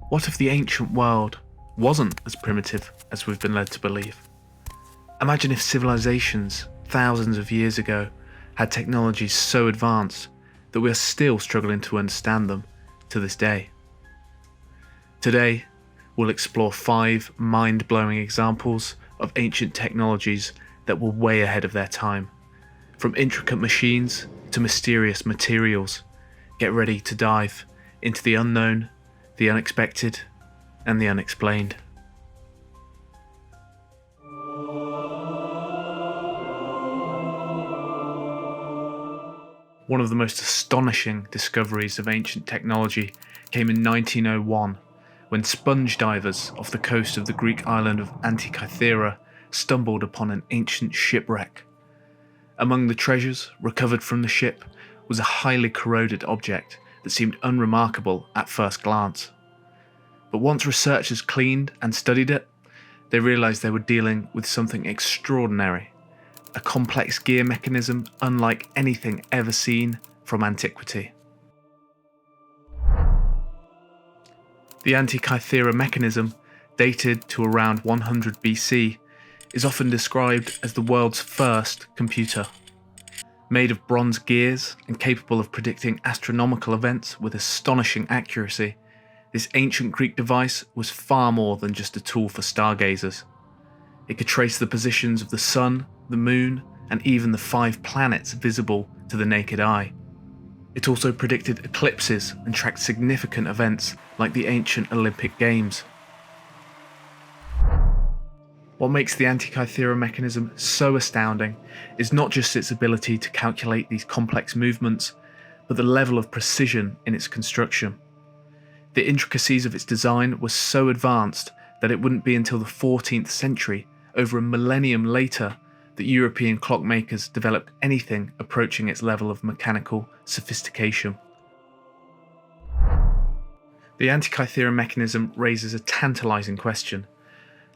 What if the ancient world wasn't as primitive as we've been led to believe? Imagine if civilizations thousands of years ago had technologies so advanced that we are still struggling to understand them to this day. Today, we'll explore 5 mind-blowing examples of ancient technologies that were way ahead of their time. From intricate machines to mysterious materials, get ready to dive into the unknown, the unexpected, and the unexplained. One of the most astonishing discoveries of ancient technology came in 1901, when sponge divers off the coast of the Greek island of Antikythera stumbled upon an ancient shipwreck. Among the treasures recovered from the ship was a highly corroded object that seemed unremarkable at first glance. But once researchers cleaned and studied it, they realized they were dealing with something extraordinary, a complex gear mechanism unlike anything ever seen from antiquity. The Antikythera mechanism, dated to around 100 BC, is often described as the world's first computer. Made of bronze gears and capable of predicting astronomical events with astonishing accuracy, this ancient Greek device was far more than just a tool for stargazers. It could trace the positions of the sun, the moon, and even the 5 planets visible to the naked eye. It also predicted eclipses and tracked significant events like the ancient Olympic Games. What makes the Antikythera mechanism so astounding is not just its ability to calculate these complex movements, but the level of precision in its construction. The intricacies of its design were so advanced that it wouldn't be until the 14th century, over a millennium later, that European clockmakers developed anything approaching its level of mechanical sophistication. The Antikythera mechanism raises a tantalizing question.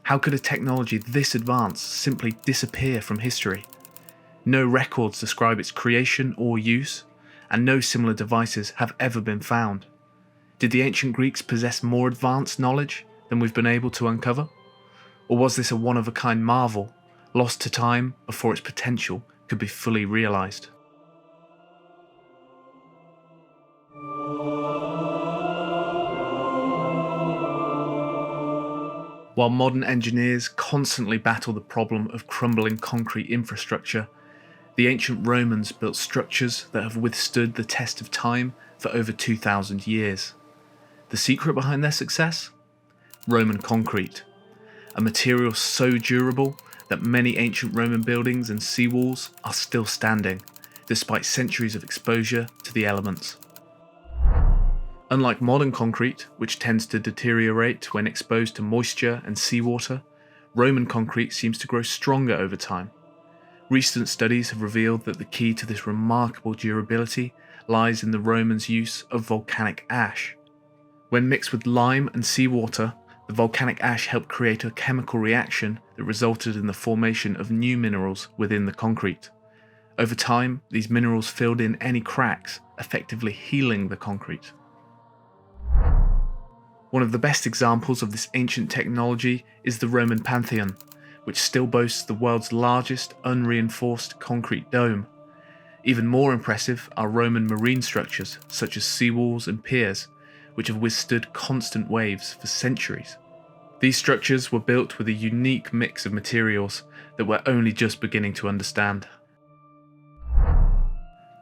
How could a technology this advanced simply disappear from history? No records describe its creation or use, and no similar devices have ever been found. Did the ancient Greeks possess more advanced knowledge than we've been able to uncover? Or was this a one-of-a-kind marvel, lost to time before its potential could be fully realized? While modern engineers constantly battle the problem of crumbling concrete infrastructure, the ancient Romans built structures that have withstood the test of time for over 2,000 years. The secret behind their success? Roman concrete, a material so durable that many ancient Roman buildings and seawalls are still standing, despite centuries of exposure to the elements. Unlike modern concrete, which tends to deteriorate when exposed to moisture and seawater, Roman concrete seems to grow stronger over time. Recent studies have revealed that the key to this remarkable durability lies in the Romans' use of volcanic ash. When mixed with lime and seawater, the volcanic ash helped create a chemical reaction that resulted in the formation of new minerals within the concrete. Over time, these minerals filled in any cracks, effectively healing the concrete. One of the best examples of this ancient technology is the Roman Pantheon, which still boasts the world's largest unreinforced concrete dome. Even more impressive are Roman marine structures such as seawalls and piers, which have withstood constant waves for centuries. These structures were built with a unique mix of materials that we're only just beginning to understand.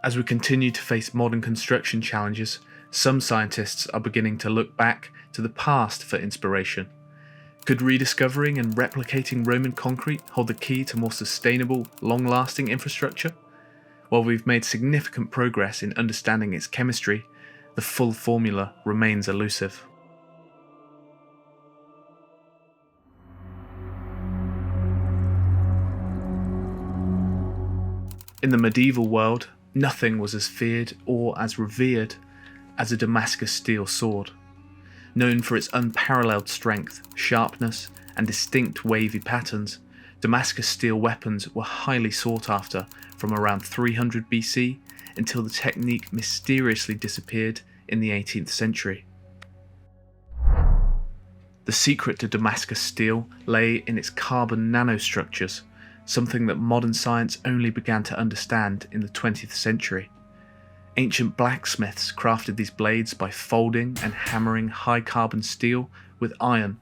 As we continue to face modern construction challenges, some scientists are beginning to look back to the past for inspiration. Could rediscovering and replicating Roman concrete hold the key to more sustainable, long-lasting infrastructure? While we've made significant progress in understanding its chemistry, the full formula remains elusive. In the medieval world, nothing was as feared or as revered as a Damascus steel sword. Known for its unparalleled strength, sharpness, and distinct wavy patterns, Damascus steel weapons were highly sought after from around 300 BC until the technique mysteriously disappeared in the 18th century. The secret to Damascus steel lay in its carbon nanostructures, something that modern science only began to understand in the 20th century. Ancient blacksmiths crafted these blades by folding and hammering high carbon steel with iron,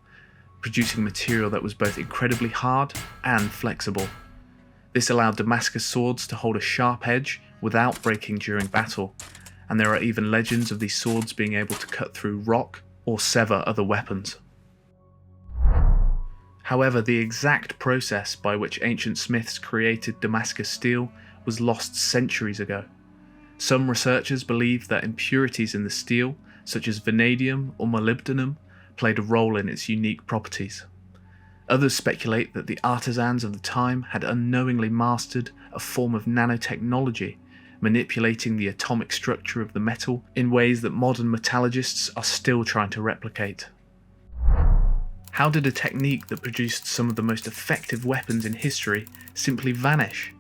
producing material that was both incredibly hard and flexible. This allowed Damascus swords to hold a sharp edge without breaking during battle, and there are even legends of these swords being able to cut through rock or sever other weapons. However, the exact process by which ancient smiths created Damascus steel was lost centuries ago. Some researchers believe that impurities in the steel, such as vanadium or molybdenum, played a role in its unique properties. Others speculate that the artisans of the time had unknowingly mastered a form of nanotechnology, manipulating the atomic structure of the metal in ways that modern metallurgists are still trying to replicate. How did a technique that produced some of the most effective weapons in history simply vanish?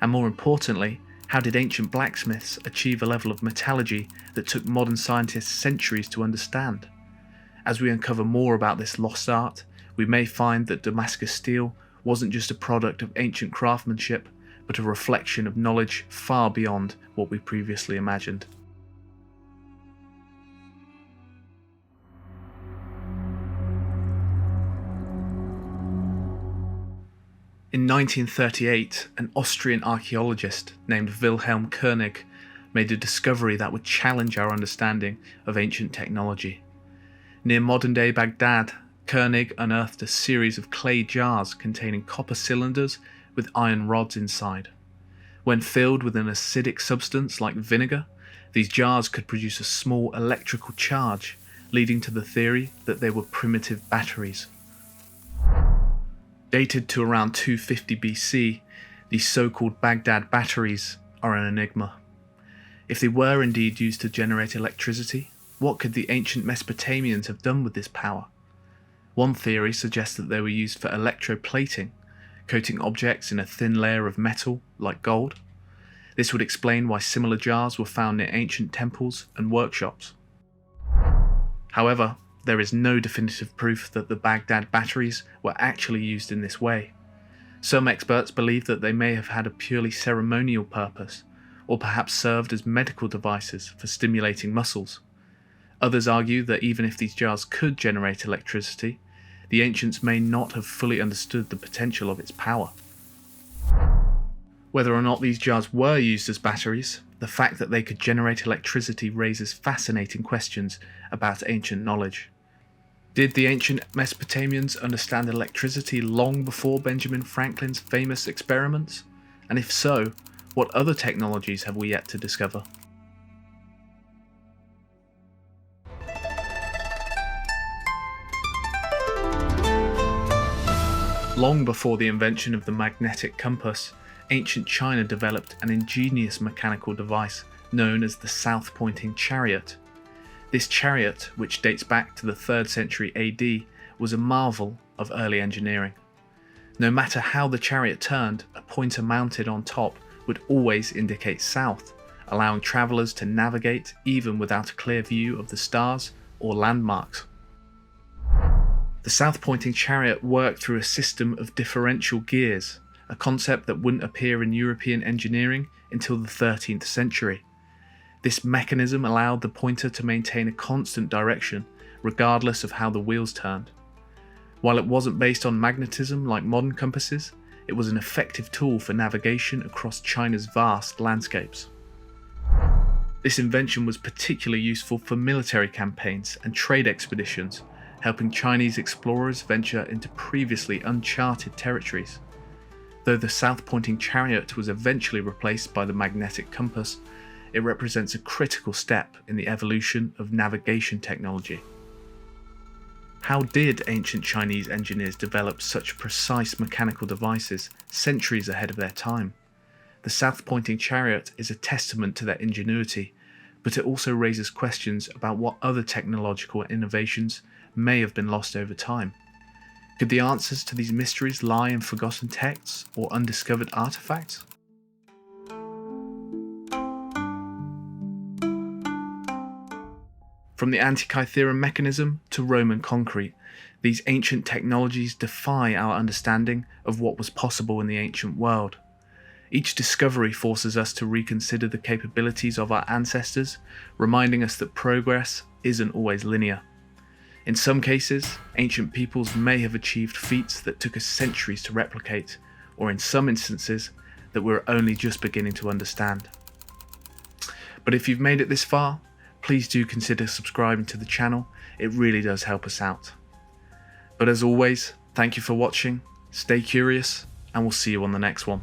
And more importantly, how did ancient blacksmiths achieve a level of metallurgy that took modern scientists centuries to understand? As we uncover more about this lost art, we may find that Damascus steel wasn't just a product of ancient craftsmanship, but a reflection of knowledge far beyond what we previously imagined. In 1938, an Austrian archaeologist named Wilhelm Koenig made a discovery that would challenge our understanding of ancient technology. Near modern-day Baghdad, Koenig unearthed a series of clay jars containing copper cylinders with iron rods inside. When filled with an acidic substance like vinegar, these jars could produce a small electrical charge, leading to the theory that they were primitive batteries. Dated to around 250 BC, these so-called Baghdad batteries are an enigma. If they were indeed used to generate electricity, what could the ancient Mesopotamians have done with this power? One theory suggests that they were used for electroplating, coating objects in a thin layer of metal like gold. This would explain why similar jars were found near ancient temples and workshops. However, there is no definitive proof that the Baghdad batteries were actually used in this way. Some experts believe that they may have had a purely ceremonial purpose, or perhaps served as medical devices for stimulating muscles. Others argue that even if these jars could generate electricity, the ancients may not have fully understood the potential of its power. Whether or not these jars were used as batteries, the fact that they could generate electricity raises fascinating questions about ancient knowledge. Did the ancient Mesopotamians understand electricity long before Benjamin Franklin's famous experiments? And if so, what other technologies have we yet to discover? Long before the invention of the magnetic compass, ancient China developed an ingenious mechanical device known as the south-pointing chariot. This chariot, which dates back to the 3rd century AD, was a marvel of early engineering. No matter how the chariot turned, a pointer mounted on top would always indicate south, allowing travellers to navigate even without a clear view of the stars or landmarks. The south-pointing chariot worked through a system of differential gears, a concept that wouldn't appear in European engineering until the 13th century. This mechanism allowed the pointer to maintain a constant direction, regardless of how the wheels turned. While it wasn't based on magnetism like modern compasses, it was an effective tool for navigation across China's vast landscapes. This invention was particularly useful for military campaigns and trade expeditions, helping Chinese explorers venture into previously uncharted territories. Though the south-pointing chariot was eventually replaced by the magnetic compass, it represents a critical step in the evolution of navigation technology. How did ancient Chinese engineers develop such precise mechanical devices centuries ahead of their time? The south-pointing chariot is a testament to their ingenuity, but it also raises questions about what other technological innovations may have been lost over time. Could the answers to these mysteries lie in forgotten texts or undiscovered artifacts? From the Antikythera mechanism to Roman concrete, these ancient technologies defy our understanding of what was possible in the ancient world. Each discovery forces us to reconsider the capabilities of our ancestors, reminding us that progress isn't always linear. In some cases, ancient peoples may have achieved feats that took us centuries to replicate, or in some instances, that we're only just beginning to understand. But if you've made it this far, please do consider subscribing to the channel. It really does help us out. But as always, thank you for watching, stay curious, and we'll see you on the next one.